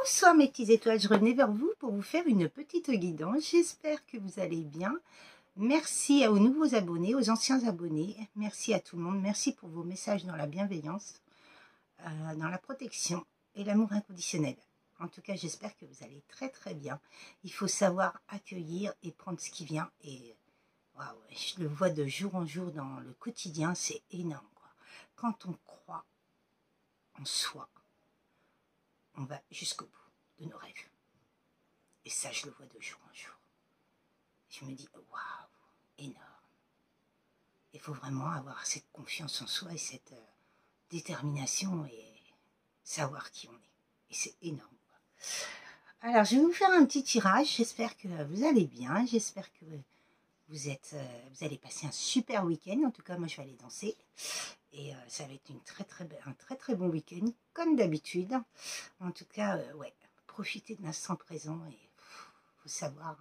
Bonsoir mes petites étoiles, je revenais vers vous pour vous faire une petite guidance. J'espère que vous allez bien. Merci aux nouveaux abonnés, aux anciens abonnés. Merci à tout le monde. Merci pour vos messages dans la bienveillance, dans la protection et l'amour inconditionnel. En tout cas, j'espère que vous allez très très bien. Il faut savoir accueillir et prendre ce qui vient. Et waouh, je le vois de jour en jour dans le quotidien, c'est énorme, quoi. Quand on croit en soi, on va jusqu'au bout de nos rêves. Et ça, je le vois de jour en jour. Je me dis, waouh, énorme. Il faut vraiment avoir cette confiance en soi et cette détermination et savoir qui on est. Et c'est énorme. Alors, je vais vous faire un petit tirage. J'espère que vous allez bien. J'espère que vous allez passer un super week-end. En tout cas, moi, je vais aller danser. Et ça va être un très très bon week-end, comme d'habitude. En tout cas, ouais, profitez de l'instant présent et faut savoir,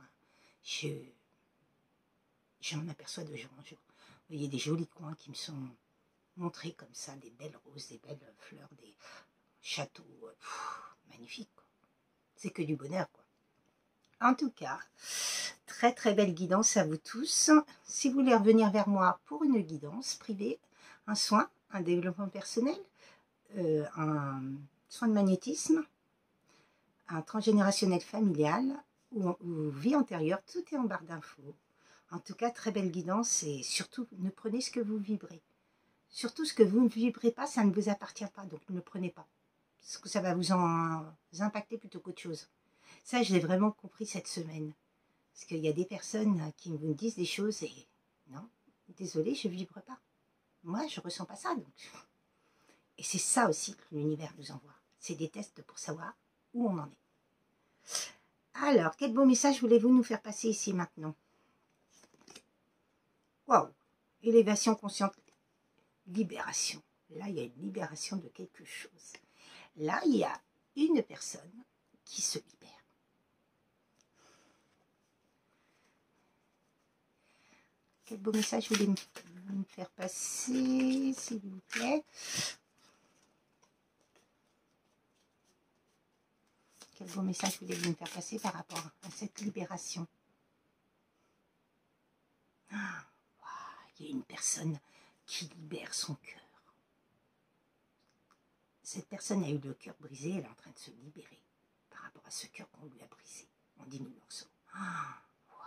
j'en aperçois de jour en jour. Vous voyez des jolis coins qui me sont montrés comme ça, des belles roses, des belles fleurs, des châteaux, magnifiques. C'est que du bonheur, quoi. En tout cas, très très belle guidance à vous tous. Si vous voulez revenir vers moi pour une guidance privée, un soin, un développement personnel, un soin de magnétisme, un transgénérationnel familial ou vie antérieure, tout est en barre d'infos. En tout cas, très belle guidance et surtout, ne prenez ce que vous vibrez. Surtout, ce que vous ne vibrez pas, ça ne vous appartient pas, donc ne le prenez pas. Parce que ça va vous impacter plutôt qu'autre chose. Ça, je l'ai vraiment compris cette semaine. Parce qu'il y a des personnes qui me disent des choses et non, désolé, je ne vibre pas. Moi, je ne ressens pas ça. Donc. Et c'est ça aussi que l'univers nous envoie. C'est des tests pour savoir où on en est. Alors, quel beau message voulez-vous nous faire passer ici maintenant? Waouh! Élévation consciente, libération. Là, il y a une libération de quelque chose. Là, il y a une personne qui se libère. Quel beau message vous voulez me faire passer, s'il vous plaît? Quel beau message voulez-vous me faire passer par rapport à cette libération? Ah, wow, il y a une personne qui libère son cœur. Cette personne a eu le cœur brisé, elle est en train de se libérer par rapport à ce cœur qu'on lui a brisé en 10 000 morceaux. Ah, wow.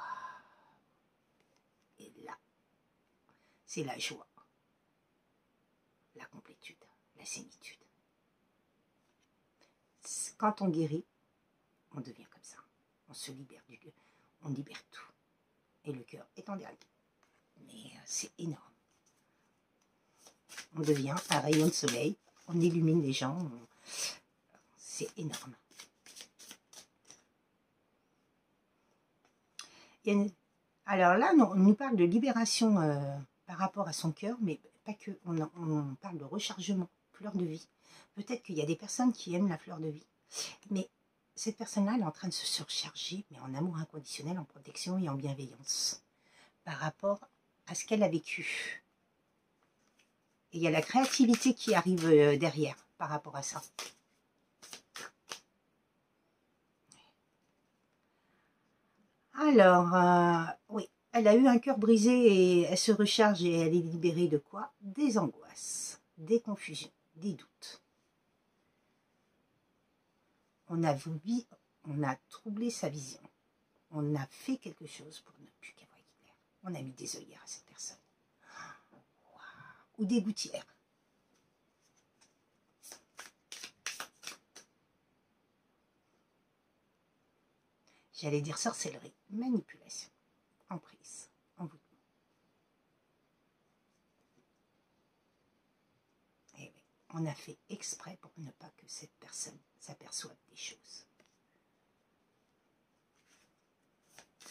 Et là, c'est la joie, la complétude, la sénitude. Quand on guérit, on devient comme ça. On se libère du cœur, on libère tout. Et le cœur est en dernier. Mais c'est énorme. On devient un rayon de soleil, on illumine les gens, c'est énorme. Alors là, on nous parle de libération par rapport à son cœur, mais pas que. On parle de rechargement, fleur de vie. Peut-être qu'il y a des personnes qui aiment la fleur de vie, mais cette personne-là, elle est en train de se surcharger, mais en amour inconditionnel, en protection et en bienveillance, par rapport à ce qu'elle a vécu. Et il y a la créativité qui arrive derrière, par rapport à ça. Alors, oui, elle a eu un cœur brisé et elle se recharge et elle est libérée de quoi? Des angoisses, des confusions, des doutes. On a troublé sa vision. On a fait quelque chose pour ne plus qu'elle voie clair. On a mis des œillères à cette personne. Wow. Ou des gouttières. J'allais dire sorcellerie, manipulation, emprise, envoûtement. Et oui, on a fait exprès pour ne pas que cette personne s'aperçoive des choses.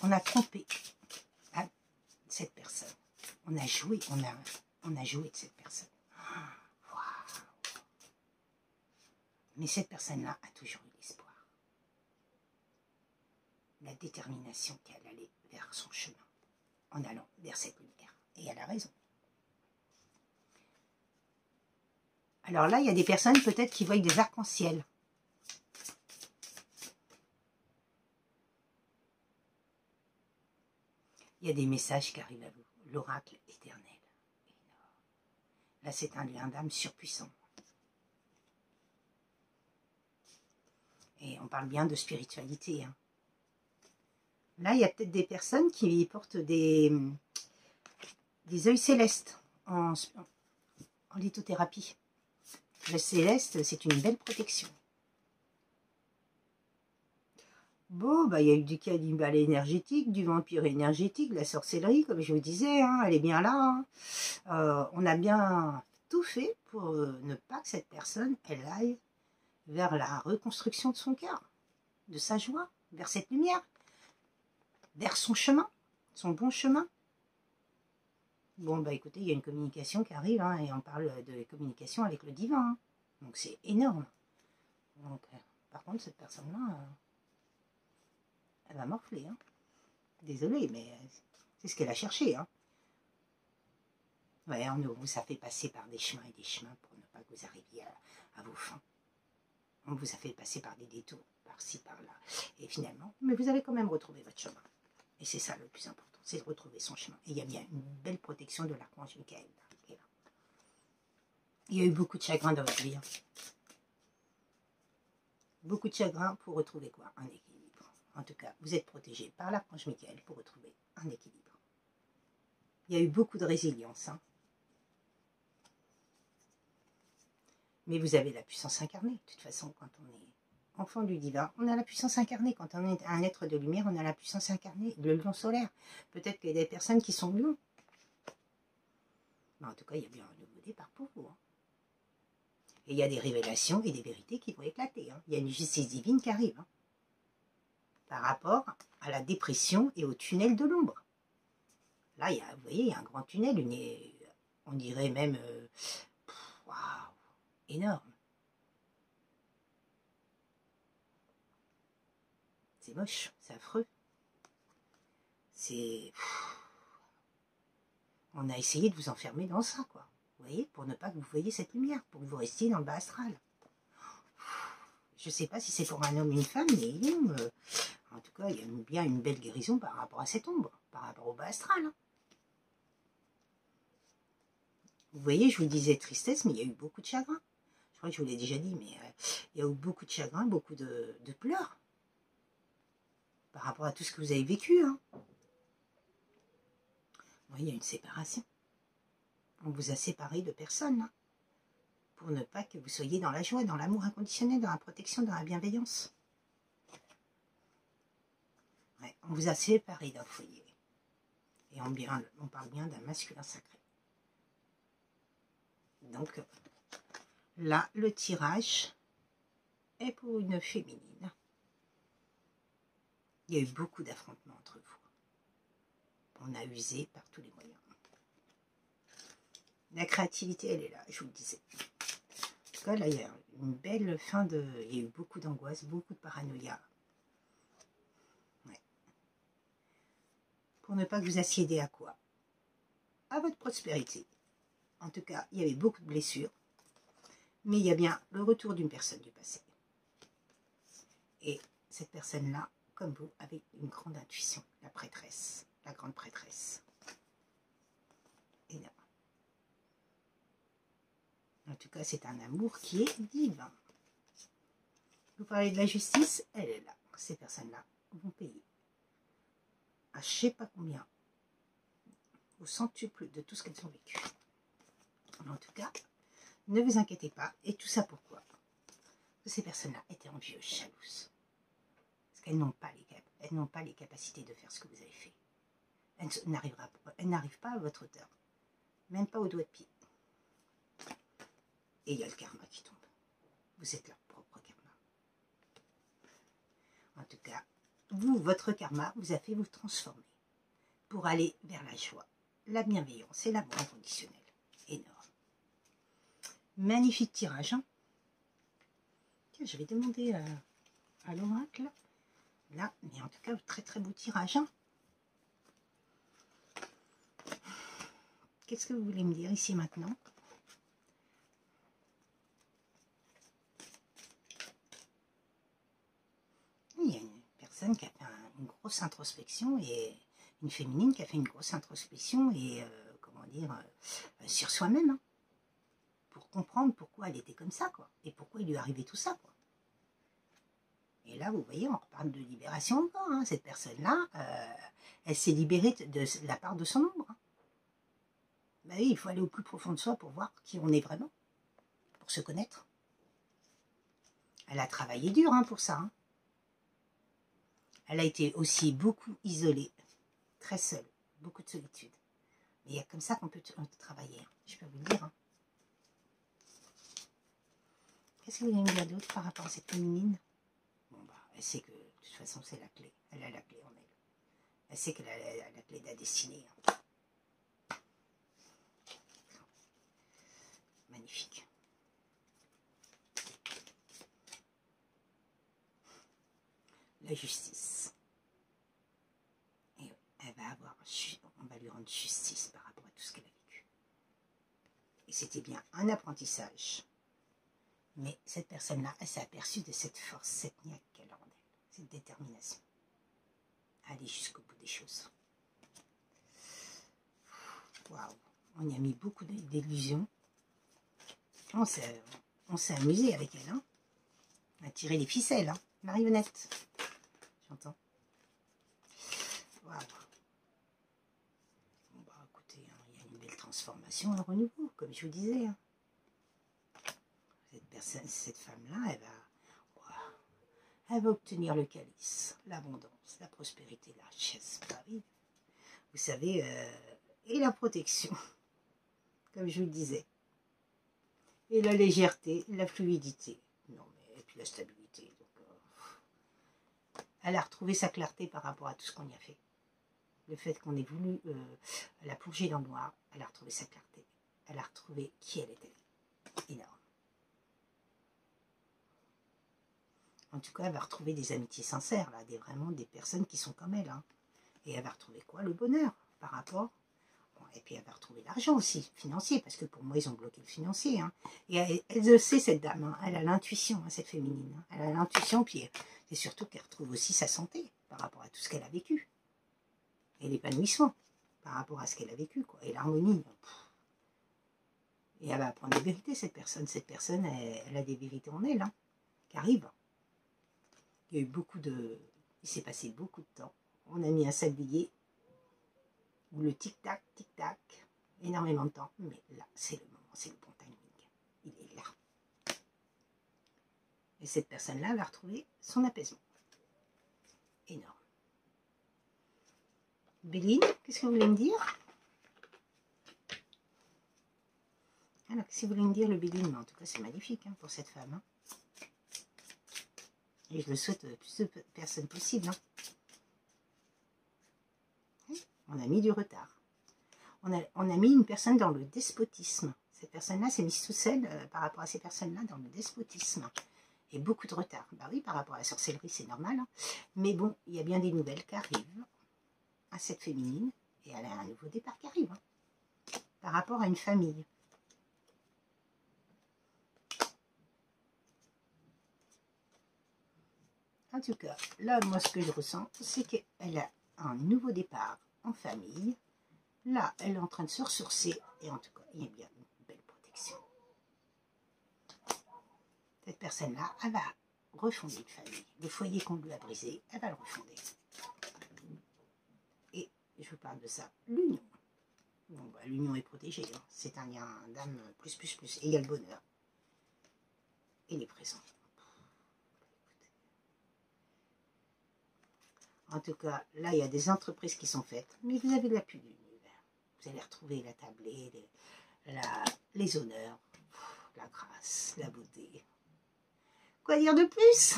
On a trompé cette personne. On a joué, on a joué de cette personne. Wow. Mais cette personne-là a toujours eu l'espoir. La détermination qu'elle allait vers son chemin, en allant vers cette lumière. Et elle a raison. Alors là, il y a des personnes peut-être qui voient des arcs-en-ciel. Il y a des messages qui arrivent à vous. L'oracle éternel. Là, c'est un lien d'âme surpuissant. Et on parle bien de spiritualité. Hein. Là, il y a peut-être des personnes qui portent des œils célestes en lithothérapie. Le céleste, c'est une belle protection. Bon, bah, il y a eu du cannibale énergétique, du vampire énergétique, de la sorcellerie, comme je vous disais, hein, elle est bien là. Hein. On a bien tout fait pour ne pas que cette personne, elle aille vers la reconstruction de son cœur, de sa joie, vers cette lumière, vers son chemin, son bon chemin. Bon, bah écoutez, il y a une communication qui arrive, hein, et on parle de communication avec le divin. Hein. Donc c'est énorme. Donc, par contre, cette personne-là, elle va morfler. Hein. Désolée, mais c'est ce qu'elle a cherché. Hein. Ouais, on vous a fait passer par des chemins et des chemins pour ne pas que vous arriviez à vos fins. On vous a fait passer par des détours, par-ci, par-là. Et finalement, mais vous avez quand même retrouvé votre chemin. Et c'est ça le plus important, c'est de retrouver son chemin. Et il y a bien une belle protection de l'archange Michael. Il y a eu beaucoup de chagrin dans votre vie. Hein. Beaucoup de chagrin pour retrouver quoi? Un équilibre. En tout cas, vous êtes protégé par l'archange Michael pour retrouver un équilibre. Il y a eu beaucoup de résilience. Hein. Mais vous avez la puissance incarnée. De toute façon, quand on est enfant du divin, on a la puissance incarnée. Quand on est un être de lumière, on a la puissance incarnée. Le lion solaire. Peut-être qu'il y a des personnes qui sont lions. Mais en tout cas, il y a bien un nouveau départ pour vous. Hein. Et il y a des révélations et des vérités qui vont éclater. Hein. Il y a une justice divine qui arrive. Hein. Par rapport à la dépression et au tunnel de l'ombre. Là, vous voyez, il y a un grand tunnel. On dirait même... waouh, énorme. C'est moche, c'est affreux. C'est... On a essayé de vous enfermer dans ça, quoi. Vous voyez, pour ne pas que vous voyiez cette lumière, pour que vous restiez dans le bas astral. Je ne sais pas si c'est pour un homme ou une femme, mais en tout cas, il y a bien une belle guérison par rapport à cette ombre, par rapport au bas astral. Hein. Vous voyez, je vous disais tristesse, mais il y a eu beaucoup de chagrin. Je crois que je vous l'ai déjà dit, mais il y a eu beaucoup de chagrin, beaucoup de pleurs. Par rapport à tout ce que vous avez vécu. Hein. Oui, il y a une séparation. On vous a séparé de personnes. Hein, pour ne pas que vous soyez dans la joie, dans l'amour inconditionnel, dans la protection, dans la bienveillance. Ouais, on vous a séparé d'un foyer. Et on parle bien d'un masculin sacré. Donc, là, le tirage est pour une féminine. Il y a eu beaucoup d'affrontements entre vous. On a usé par tous les moyens. La créativité, elle est là, je vous le disais. En tout cas, là, il y a une belle fin de... Il y a eu beaucoup d'angoisse, beaucoup de paranoïa. Ouais. Pour ne pas que vous assiediez à quoi? À votre prospérité. En tout cas, il y avait beaucoup de blessures. Mais il y a bien le retour d'une personne du passé. Et cette personne-là, comme vous, avait une grande intuition. La prêtresse, la grande prêtresse. Et là. En tout cas, c'est un amour qui est divin. Vous parlez de la justice, elle est là. Ces personnes-là vont payer. À je ne sais pas combien. Au centuple de tout ce qu'elles ont vécu. Mais en tout cas, ne vous inquiétez pas. Et tout ça pourquoi? Parce que ces personnes-là étaient envieuses, jalouses. Parce qu'elles n'ont pas les capacités de faire ce que vous avez fait. Elles n'arrivent pas à votre hauteur. Même pas au doigt de pied. Et il y a le karma qui tombe. Vous êtes leur propre karma. En tout cas, votre karma vous a fait vous transformer pour aller vers la joie, la bienveillance et l'amour inconditionnel. Énorme. Magnifique tirage. Hein. Tiens, je vais demander à l'oracle. Là, mais en tout cas, très très beau tirage. Hein. Qu'est-ce que vous voulez me dire ici maintenant? Il y a une personne qui a fait une grosse introspection et Une féminine qui a fait une grosse introspection et, comment dire, sur soi-même, hein, pour comprendre pourquoi elle était comme ça, quoi, et pourquoi il lui arrivait tout ça, quoi. Et là, vous voyez, on reparle de libération encore, hein. Cette personne-là, elle s'est libérée de la part de son ombre. Hein. Ben oui, il faut aller au plus profond de soi pour voir qui on est vraiment, pour se connaître. Elle a travaillé dur hein, pour ça. Hein. Elle a été aussi beaucoup isolée, très seule, beaucoup de solitude. Mais il y a comme ça qu'on peut travailler, hein, je peux vous le dire. Hein. Qu'est-ce que vous voulez me dire d'autre par rapport à cette féminine? Bon, bah, elle sait que de toute façon c'est la clé. Elle a la clé en elle. Elle sait qu'elle a la clé de la destinée. Hein. Magnifique. La justice. Et elle va avoir, on va lui rendre justice par rapport à tout ce qu'elle a vécu. Et c'était bien un apprentissage. Mais cette personne-là, elle s'est aperçue de cette force, cette niaque qu'elle a en elle, cette détermination. Aller jusqu'au bout des choses. Waouh, on y a mis beaucoup d'illusions. On s'est amusé avec elle, hein. On a tiré les ficelles, hein. Marionnette. J'entends. Waouh. Bon, bah écoutez, hein, il y a une belle transformation, un renouveau, comme je vous disais. Hein. Cette femme-là, elle va obtenir le calice, l'abondance, la prospérité, la richesse. Bah oui. Vous savez, et la protection, comme je vous le disais. Et la légèreté, la fluidité. Non, mais, et puis la stabilité. Donc, elle a retrouvé sa clarté par rapport à tout ce qu'on y a fait. Le fait qu'on ait voulu la plonger dans le noir, elle a retrouvé sa clarté. Elle a retrouvé qui elle était. Énorme. En tout cas, elle va retrouver des amitiés sincères, là, vraiment des personnes qui sont comme elle. Hein. Et elle va retrouver quoi? Le bonheur par rapport. Bon, et puis elle va retrouver l'argent aussi, financier, parce que pour moi, ils ont bloqué le financier. Hein. Et elle le sait, cette dame. Hein. Elle a l'intuition, hein, cette féminine. Hein. Elle a l'intuition, puis c'est surtout qu'elle retrouve aussi sa santé par rapport à tout ce qu'elle a vécu. Et l'épanouissement par rapport à ce qu'elle a vécu, quoi. Et l'harmonie. Et elle va apprendre des vérités, cette personne. Cette personne, elle a des vérités en elle, hein, qui arrivent. Il y a eu beaucoup de... Il s'est passé beaucoup de temps. On a mis un sablier où le tic-tac, tic-tac, énormément de temps. Mais là, c'est le moment, c'est le bon timing. Il est là. Et cette personne-là va retrouver son apaisement. Énorme. Béline, qu'est-ce que vous voulez me dire? Alors, qu'est-ce que vous voulez me dire, le Béline? En tout cas, c'est magnifique hein, pour cette femme. Hein. Et je le souhaite le plus de personnes possible. Hein. On a mis du retard. On a mis une personne dans le despotisme. Cette personne-là s'est mise toute seule par rapport à ces personnes-là dans le despotisme. Et beaucoup de retard. Bah oui, par rapport à la sorcellerie, c'est normal. Hein. Mais bon, il y a bien des nouvelles qui arrivent à cette féminine. Et elle a un nouveau départ qui arrive. Hein, par rapport à une famille. En tout cas, là, moi, ce que je ressens, c'est qu'elle a un nouveau départ en famille. Là, elle est en train de se ressourcer. Et en tout cas, il y a bien une belle protection. Cette personne-là, elle va refonder une famille. Le foyer qu'on lui a brisé, elle va le refonder. Et je vous parle de ça, l'union. Bon, bah, l'union est protégée. Hein. C'est un lien d'âme plus. Et il y a le bonheur. Et les présents. En tout cas, là, il y a des entreprises qui sont faites, mais vous avez l'appui de l'univers. Vous allez retrouver la tablée, les honneurs, la grâce, la beauté. Quoi dire de plus?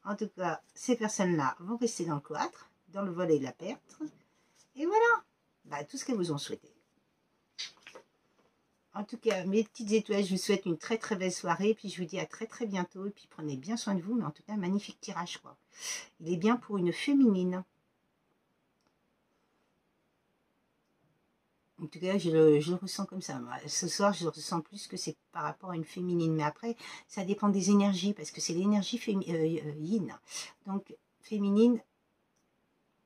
En tout cas, ces personnes-là vont rester dans le cloître, dans le vol et la perte. Et voilà, bah, tout ce qu'elles vous ont souhaité. En tout cas, mes petites étoiles, je vous souhaite une très très belle soirée. Et puis je vous dis à très très bientôt. Et puis prenez bien soin de vous. Mais en tout cas, magnifique tirage, quoi. Il est bien pour une féminine. En tout cas, je le ressens comme ça. Ce soir, je le ressens plus que c'est par rapport à une féminine. Mais après, ça dépend des énergies. Parce que c'est l'énergie yin. Donc, féminine,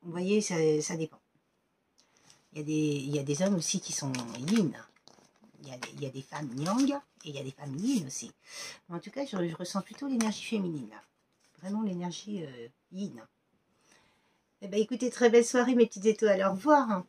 Vous voyez, ça dépend. Il y a des hommes aussi qui sont yin. Il y a des femmes yang et il y a des femmes yin aussi. Mais en tout cas, je ressens plutôt l'énergie féminine. Là. Vraiment l'énergie yin. Eh bien, écoutez, très belle soirée, mes petites étoiles. Au revoir.